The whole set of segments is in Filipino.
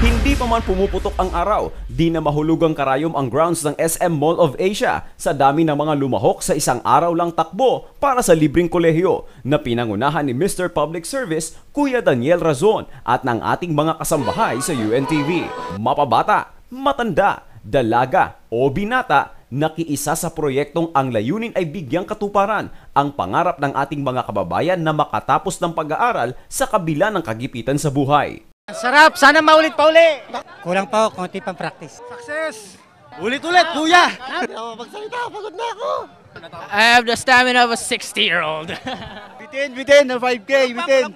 Hindi pa man pumuputok ang araw, di na mahulugang karayom ang grounds ng SM Mall of Asia sa dami ng mga lumahok sa isang araw lang takbo para sa libreng kolehiyo na pinangunahan ni Mr. Public Service Kuya Daniel Razon at ng ating mga kasambahay sa UNTV. Mapabata, matanda, dalaga o binata, nakiisa sa proyektong ang layunin ay bigyang katuparan ang pangarap ng ating mga kababayan na makatapos ng pag-aaral sa kabila ng kagipitan sa buhay. Sarap! Sana maulit pa uli! Kulang pa ako, konti pang practice. Success! Ulit-ulit, kuya! Magsalita, pagod na ako! I have the stamina of a 60-year-old. Bitin, na 5K, bitin!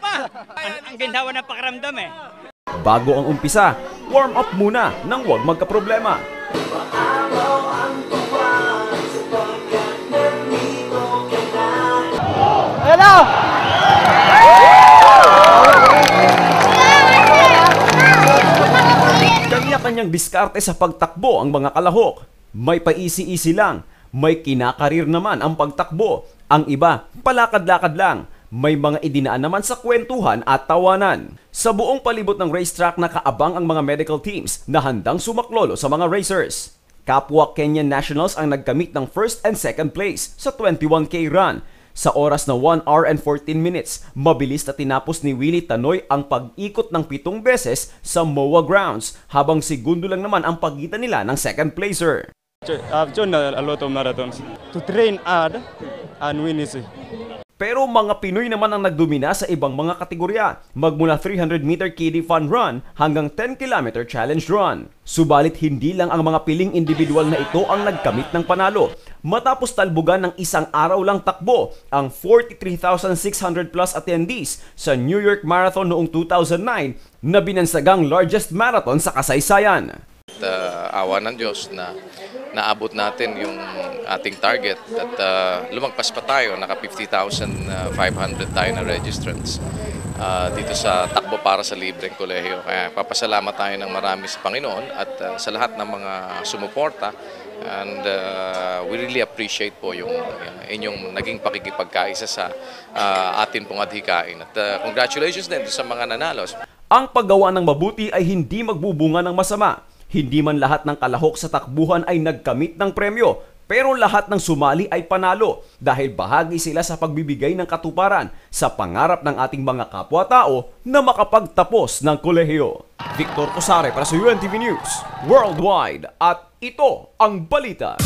Ang ginhawa ng pakiramdam eh. Bago ang umpisa, warm up muna nang huwag magkaproblema. Hello! Kanya-kanyang diskarte sa pagtakbo ang mga kalahok. May paisi-isi lang, may kinakarir naman ang pagtakbo. Ang iba, palakad-lakad lang. May mga idinaan naman sa kwentuhan at tawanan. Sa buong palibot ng racetrack nakaabang ang mga medical teams na handang sumaklolo sa mga racers. Kapwa Kenyan nationals ang nagkamit ng first and second place sa 21K run. Sa oras na 1 hour and 14 minutes, mabilis na tinapos ni Willie Tanoy ang pag-ikot ng 7 beses sa MOA grounds, habang segundo lang naman ang pagitan nila ng second placer. I've done a lot of marathons to train hard and win easy. Pero mga Pinoy naman ang nagdomina sa ibang mga kategorya, magmula 300-meter kiddie fun run hanggang 10-kilometer challenge run. Subalit hindi lang ang mga piling individual na ito ang nagkamit ng panalo. Matapos talbugan ng isang araw lang takbo ang 43,600 plus attendees sa New York Marathon noong 2009 na binansagang largest marathon sa kasaysayan. Awa ng Diyos na naabot natin yung ating target at lumagpas pa tayo, naka 50,500 tayo na registrants dito sa takbo para sa libreng kolehiyo. Kaya papasalamat tayo ng marami sa Panginoon at sa lahat ng mga sumuporta, and we really appreciate po yung inyong naging pakikipagkaisa sa atin pong adhikain. At congratulations din sa mga nanalo. Ang paggawa ng mabuti ay hindi magbubunga ng masama. Hindi man lahat ng kalahok sa takbuhan ay nagkamit ng premyo, pero lahat ng sumali ay panalo dahil bahagi sila sa pagbibigay ng katuparan sa pangarap ng ating mga kapwa-tao na makapagtapos ng kolehiyo. Victor Cosare para sa UNTV News Worldwide, at ito ang balita.